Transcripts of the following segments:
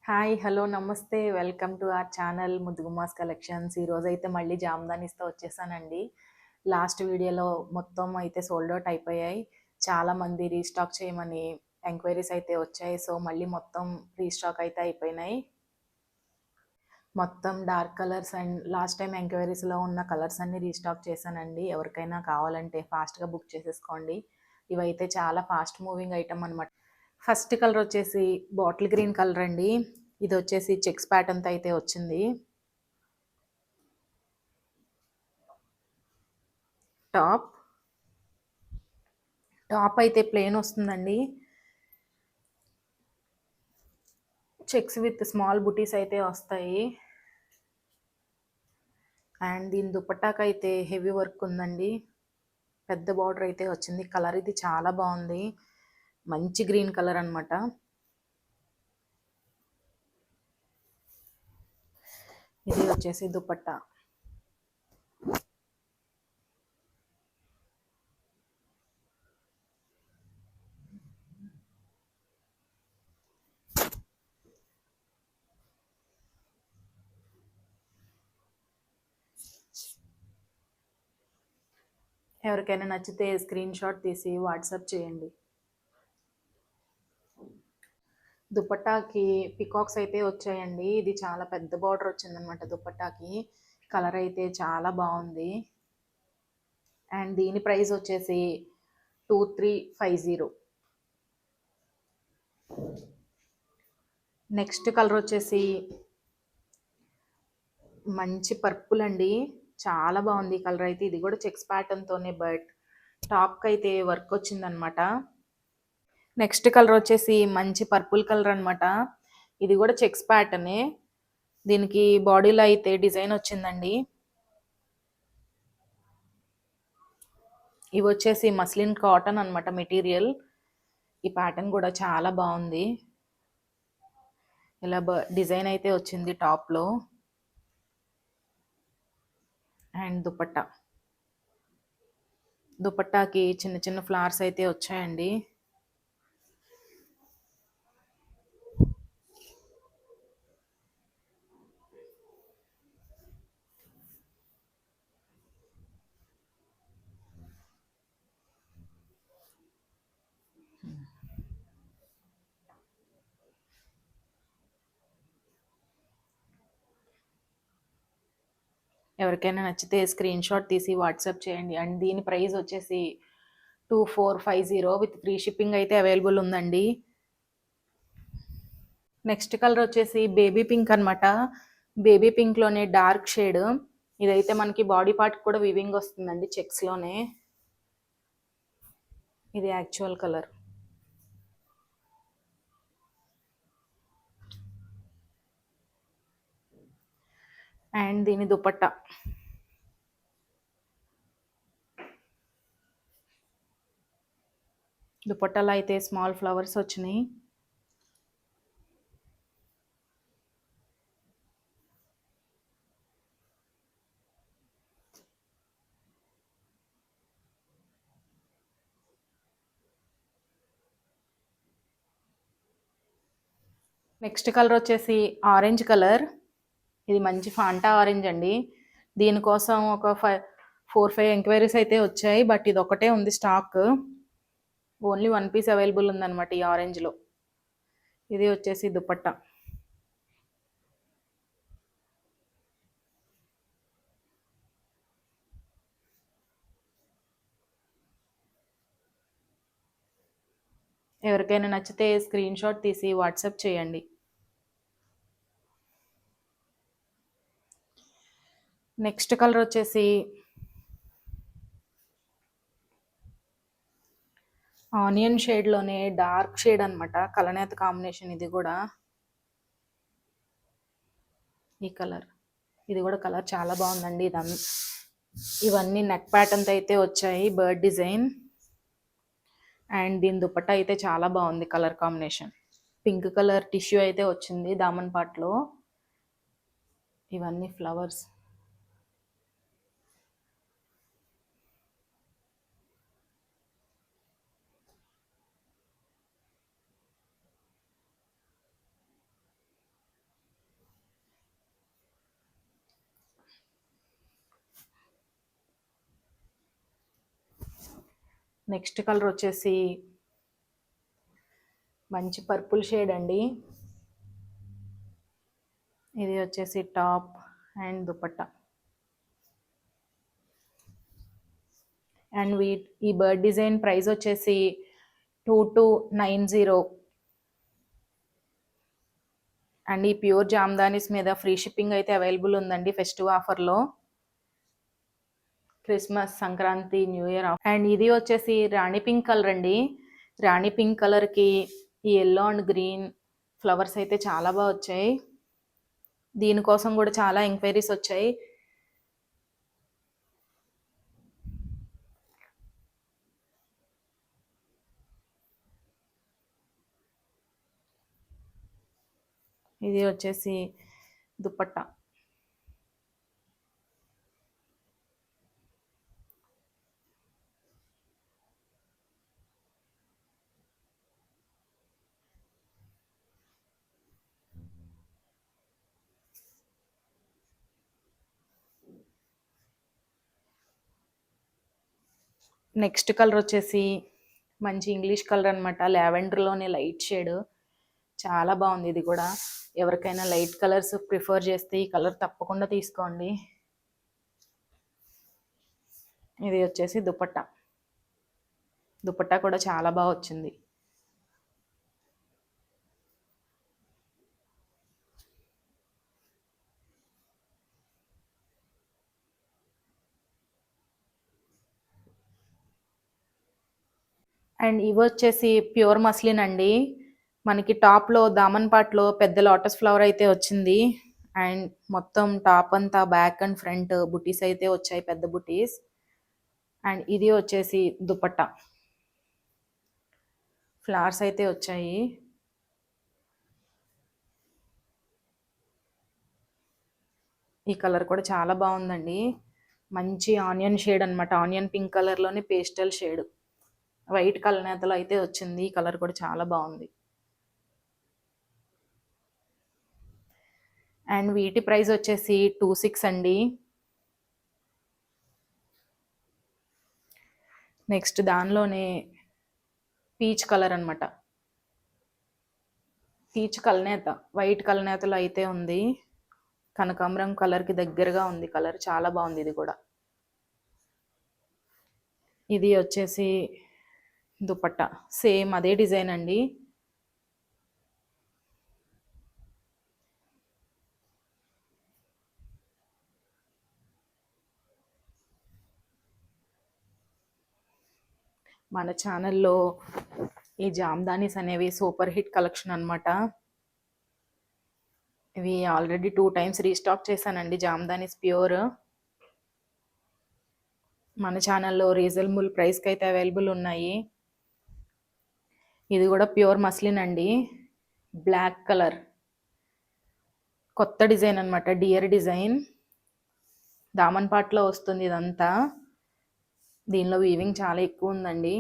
Hi! Hello! Namaste. Welcome to our channel ముద్దుగుమ్మాస్ collections. ఈరోజైతే మళ్ళీ జామదానిస్తో వచ్చేసానండి. లాస్ట్ వీడియోలో మొత్తం అయితే సోల్డ్ అవుట్ అయిపోయాయి. చాలామంది రీస్టాక్ చేయమని ఎంక్వైరీస్ అయితే వచ్చాయి. సో, మళ్ళీ మొత్తం రీస్టాక్ అయితే అయిపోయినాయి. మొత్తం dark colours and last time ఎంక్వైరీస్‌లో ఉన్న కలర్స్ అన్నీ రీస్టాక్ చేశానండి. ఎవరికైనా కావాలంటే ఫాస్ట్‌గా బుక్ చేసేసుకోండి. ఇవైతే చాలా ఫాస్ట్ మూవింగ్ ఐటెమ్ అనమాట. ఫస్ట్ కలర్ వచ్చేసి బాటిల్ గ్రీన్ కలర్ అండి. ఇది వచ్చేసి చెక్స్ ప్యాటర్న్తో అయితే వచ్చింది. టాప్ టాప్ అయితే ప్లెయిన్ వస్తుందండి. చెక్స్ విత్ స్మాల్ బుటీస్ అయితే వస్తాయి. అండ్ దీని దుపట్టాకి అయితే హెవీ వర్క్ ఉందండి. పెద్ద బార్డర్ అయితే వచ్చింది. కలర్ ఇది చాలా బాగుంది. మంచి గ్రీన్ కలర్ అనమాట. ఇది వచ్చేసి దుపట్టా. ఎవరికైనా నచ్చితే స్క్రీన్ షాట్ తీసి వాట్సాప్ చేయండి. దుపట్టాకి పికాక్స్ అయితే వచ్చాయండి. ఇది చాలా పెద్ద బార్డర్ వచ్చిందనమాట దుపట్టాకి. కలర్ అయితే చాలా బాగుంది. అండ్ దీని ప్రైస్ వచ్చేసి 2350. నెక్స్ట్ కలర్ వచ్చేసి మంచి పర్పుల్ అండి. చాలా బాగుంది కలర్ అయితే. ఇది కూడా చెక్స్ ప్యాటర్న్తోనే బట్ టాప్కి అయితే వర్క్ వచ్చిందనమాట. నెక్స్ట్ కలర్ వచ్చేసి మంచి పర్పుల్ కలర్ అనమాట. ఇది కూడా చెక్స్ ప్యాటర్నే. దీనికి బాడీలో అయితే డిజైన్ వచ్చిందండి. ఇవి వచ్చేసి మస్లిన్ కాటన్ అనమాట మెటీరియల్. ఈ ప్యాటర్న్ కూడా చాలా బాగుంది. ఇలా డిజైన్ అయితే వచ్చింది టాప్లో. అండ్ దుపట్టాకి చిన్న చిన్న ఫ్లవర్స్ అయితే వచ్చాయండి. ఎవరికైనా నచ్చితే స్క్రీన్ షాట్ తీసి వాట్సాప్ చేయండి. అండ్ దీని ప్రైస్ వచ్చేసి 2450 విత్ ఫ్రీ షిప్పింగ్ అయితే అవైలబుల్ ఉందండి. నెక్స్ట్ కలర్ వచ్చేసి బేబీ పింక్ అనమాట. బేబీ పింక్లోనే డార్క్ షేడ్. ఇదైతే మనకి బాడీ పార్ట్ కూడా వివింగ్ వస్తుందండి చెక్స్లోనే. ఇది యాక్చువల్ కలర్. అండ్ దీని దుపట్టాలో అయితే స్మాల్ ఫ్లవర్స్ వచ్చినాయి. నెక్స్ట్ కలర్ వచ్చేసి ఆరెంజ్ కలర్. ఇది మంచి ఫాంటా ఆరెంజ్ అండి. దీనికోసం ఒక 4-5 ఎంక్వైరీస్ అయితే వచ్చాయి. బట్ ఇది ఒకటే ఉంది స్టాక్. ఓన్లీ 1 పీస్ అవైలబుల్ ఉందన్నమాట ఈ ఆరెంజ్లో. ఇది వచ్చేసి దుపట్టా. ఎవరికైనా నచ్చితే స్క్రీన్ షాట్ తీసి వాట్సాప్ చేయండి. నెక్స్ట్ కలర్ వచ్చేసి ఆనియన్ షేడ్లోనే డార్క్ షేడ్ అనమాట. కలనేత కాంబినేషన్ ఇది కూడా. ఈ కలర్. ఇది కూడా కలర్ చాలా బాగుందండి. ఇవన్నీ నెక్ ప్యాటర్న్తో అయితే వచ్చాయి బర్డ్ డిజైన్. అండ్ దీని దుపట్టా అయితే చాలా బాగుంది colour combination. Pink colour tissue అయితే వచ్చింది దామన్ పార్ట్లో. ఇవన్నీ ఫ్లవర్స్. నెక్స్ట్ కలర్ వచ్చేసి మంచి పర్పుల్ షేడ్ అండి. ఇది వచ్చేసి టాప్ అండ్ దుపట్టా. అండ్ ఈ బర్డ్ డిజైన్ ప్రైస్ వచ్చేసి 2290. అండ్ ఈ ప్యూర్ జామ్దానీస్ మీద ఫ్రీ షిప్పింగ్ అయితే అవైలబుల్ ఉందండి ఫెస్టివ్ ఆఫర్లో, Christmas, Sankranti, new year. And ఇది వచ్చేసి రాణి పింక్ కలర్ అండి. రాణి పింక్ కలర్కి ఈ ఎల్లో అండ్ గ్రీన్ ఫ్లవర్స్ అయితే చాలా బాగా వచ్చాయి. దీనికోసం కూడా చాలా ఎంక్వైరీస్ వచ్చాయి. ఇది వచ్చేసి దుపట్టా. నెక్స్ట్ కలర్ వచ్చేసి మంచి ఇంగ్లీష్ కలర్ అనమాట, లావెండర్లోనే లైట్ షేడ్. చాలా బాగుంది ఇది కూడా. ఎవరికైనా లైట్ కలర్స్ ప్రిఫర్ చేస్తే ఈ కలర్ తప్పకుండా తీసుకోండి. ఇది వచ్చేసి దుపట్టా. దుపట్టా కూడా చాలా బాగా వచ్చింది. అండ్ ఇవి వచ్చేసి ప్యూర్ మస్లిన్ అండి. మనకి టాప్లో దామన్ పార్ట్లో పెద్ద లోటస్ ఫ్లవర్ అయితే వచ్చింది. అండ్ మొత్తం టాప్ అంతా బ్యాక్ అండ్ ఫ్రంట్ బుటీస్ అయితే వచ్చాయి, పెద్ద బుటీస్. అండ్ ఇది వచ్చేసి దుపట్టా, ఫ్లవర్స్ అయితే వచ్చాయి. ఈ కలర్ కూడా చాలా బాగుందండి. మంచి ఆనియన్ షేడ్ అనమాట, ఆనియన్ పింక్ కలర్లోనే పేస్టల్ షేడ్, వైట్ కలనేతలో అయితే వచ్చింది. ఈ కలర్ కూడా చాలా బాగుంది. అండ్ వీటి ప్రైస్ వచ్చేసి 26 అండి. నెక్స్ట్ దానిలోనే పీచ్ కలర్ అనమాట, పీచ్ కలనేత, వైట్ కలనేతలో అయితే ఉంది. కనకాంబరం కలర్కి దగ్గరగా ఉంది కలర్, చాలా బాగుంది ఇది కూడా. ఇది వచ్చేసి దుపట్టా, సేమ్ అదే డిజైన్ అండి. మన ఛానల్లో ఈ జామ్దానీస్ అనేవి సూపర్ హిట్ కలెక్షన్ అనమాట. ఇవి ఆల్రెడీ 2 times రీస్టాక్ చేశానండి, జామ్దానీస్ ప్యూర్. మన ఛానల్లో రీజనబుల్ ప్రైస్కి అయితే అవైలబుల్ ఉన్నాయి. ఇది కూడా ప్యూర్ మస్లిన్ అండి, బ్లాక్ కలర్, కొత్త డిజైన్ అనమాట, డియర్ డిజైన్. దామన్ పాట్లో వస్తుంది ఇదంతా. దీనిలో వీవింగ్ చాలా ఎక్కువ ఉందండి.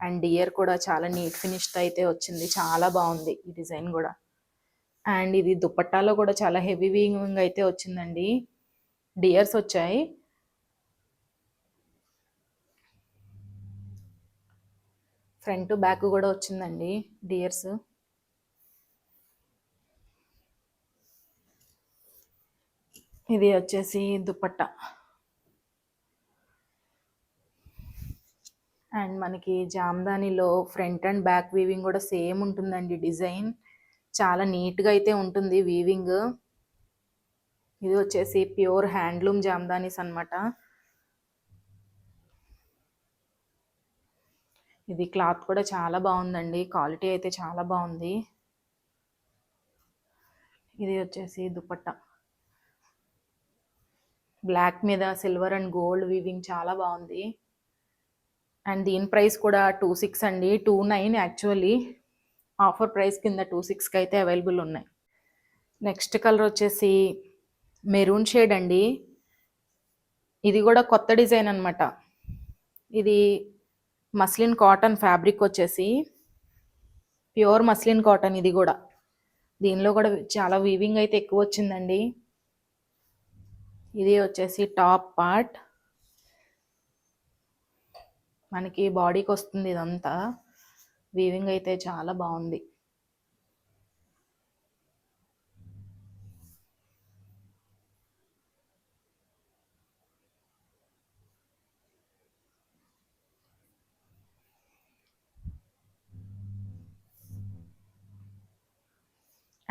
అండ్ డియర్ కూడా చాలా నీట్ ఫినిష్తో అయితే వచ్చింది, చాలా బాగుంది ఈ డిజైన్ కూడా. అండ్ ఇది దుపట్టాలో కూడా చాలా హెవీ వీవింగ్ అయితే వచ్చిందండి, డియర్స్ వచ్చాయి. ఫ్రంట్ బ్యాక్ కూడా వచ్చిందండి డియర్స్. ఇది వచ్చేసి దుపట్టా. అండ్ మనకి జామ్దానీలో ఫ్రంట్ అండ్ బ్యాక్ వీవింగ్ కూడా సేమ్ ఉంటుందండి డిజైన్, చాలా నీట్గా అయితే ఉంటుంది వీవింగ్. ఇది వచ్చేసి ప్యూర్ హ్యాండ్లూమ్ జామ్దానీస్ అనమాట. ఇది క్లాత్ కూడా చాలా బాగుందండి, క్వాలిటీ అయితే చాలా బాగుంది. ఇది వచ్చేసి దుపట్టా, బ్లాక్ మీద సిల్వర్ అండ్ గోల్డ్ వీవింగ్ చాలా బాగుంది. అండ్ దీని ప్రైస్ కూడా 26 అండి, 29 యాక్చువల్లీ. ఆఫర్ ప్రైస్ కింద 26కి అయితే అవైలబుల్ ఉన్నాయి. నెక్స్ట్ కలర్ వచ్చేసి మెరూన్ షేడ్ అండి. ఇది కూడా కొత్త డిజైన్ అనమాట. ఇది మస్లిన్ కాటన్ ఫ్యాబ్రిక్ వచ్చేసి ప్యూర్ మస్లిన్ కాటన్. ఇది కూడా దీనిలో కూడా చాలా వీవింగ్ అయితే ఎక్కువ వచ్చిందండి. ఇది వచ్చేసి టాప్ పార్ట్. మనకి బాడీకి వస్తుంది ఇదంతా. వీవింగ్ అయితే చాలా బాగుంది.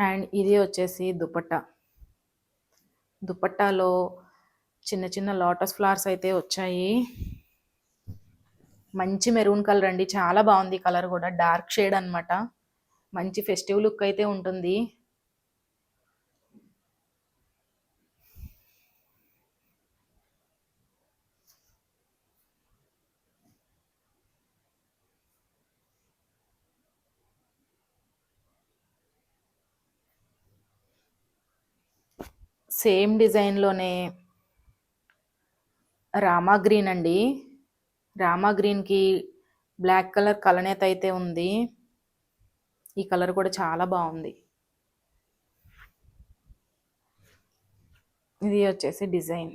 అండ్ ఇది వచ్చేసి దుపట్టా. దుపట్టాలో చిన్న చిన్న లోటస్ ఫ్లవర్స్ అయితే వచ్చాయి. మంచి మెరూన్ కలర్ అండి, చాలా బాగుంది కలర్ కూడా, డార్క్ షేడ్ అనమాట. మంచి ఫెస్టివ్ లుక్ అయితే ఉంటుంది. సేమ్ డిజైన్లోనే రామా గ్రీన్ అండి. రామా గ్రీన్కి బ్లాక్ కలర్ కలనేత అయితే ఉంది. ఈ కలర్ కూడా చాలా బాగుంది. ఇది వచ్చేసి డిజైన్.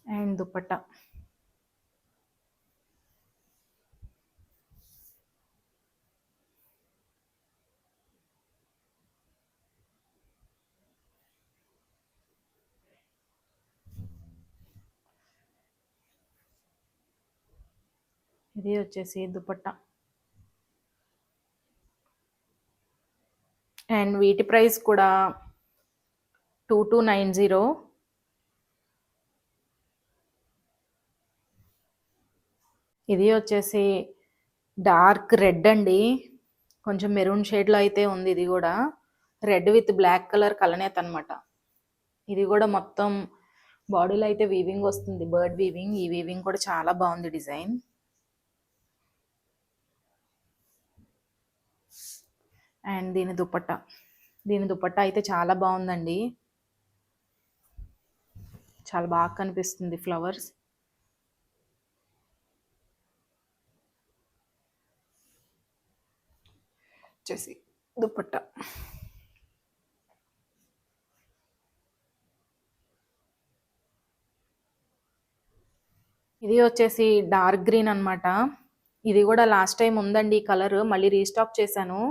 అండ్ దుపట్టా. ఇది వచ్చేసి దుపట్టా. అండ్ వీటి ప్రైస్ కూడా 2290. ఇది వచ్చేసి డార్క్ రెడ్ అండి, కొంచెం మెరూన్ షేడ్లో అయితే ఉంది. ఇది కూడా రెడ్ విత్ బ్లాక్ కలర్ కలనేత అనమాట. ఇది కూడా మొత్తం బాడీలో అయితే వీవింగ్ వస్తుంది, బర్డ్ వీవింగ్. ఈ వీవింగ్ కూడా చాలా బాగుంది డిజైన్. అండ్ దీని దుపట్టా అయితే చాలా బాగుందండి, చాలా బాగా కనిపిస్తుంది ఫ్లవర్స్. వచ్చేసి దుపట్టా. ఇది వచ్చేసి డార్క్ గ్రీన్ అనమాట. ఇది కూడా లాస్ట్ టైం ఉందండి ఈ కలర్, మళ్ళీ రీస్టాక్ చేశాను.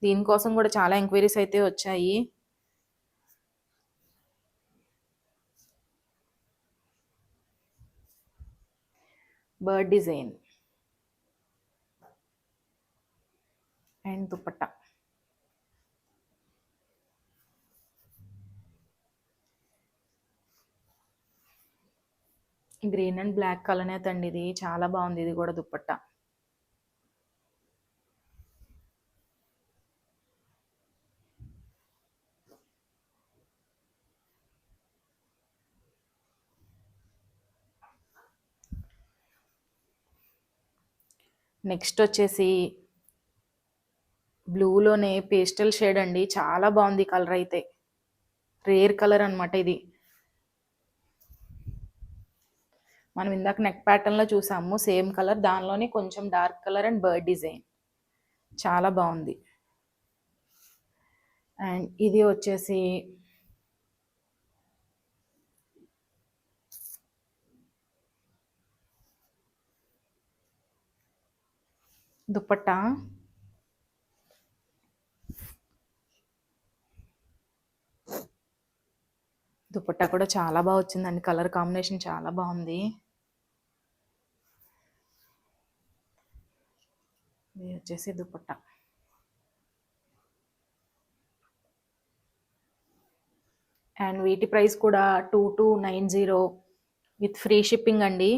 దీనికోసం కూడా చాలా ఎంక్వైరీస్ అయితే వచ్చాయి. Bird design and dupatta. Green and black కలనేత అండి, ఇది చాలా బాగుంది. ఇది కూడా దుపట్టా. నెక్స్ట్ వచ్చేసి బ్లూలోనే పేస్టల్ షేడ్ అండి, చాలా బాగుంది కలర్ అయితే. రేర్ కలర్ అనమాట ఇది. మనం ఇందాక నెక్ ప్యాటర్న్లో చూసాము సేమ్ కలర్, దానిలోనే కొంచెం dark colour and bird design, చాలా బాగుంది. అండ్ ఇది వచ్చేసి దుపట్టా. దుపట్టా కూడా చాలా బాగా వచ్చిందండి, కలర్ కాంబినేషన్ చాలా బాగుంది. ఇది వచ్చేసి దుపట్టా. అండ్ వీటి ప్రైస్ కూడా 2290 విత్ ఫ్రీ షిప్పింగ్ అండి.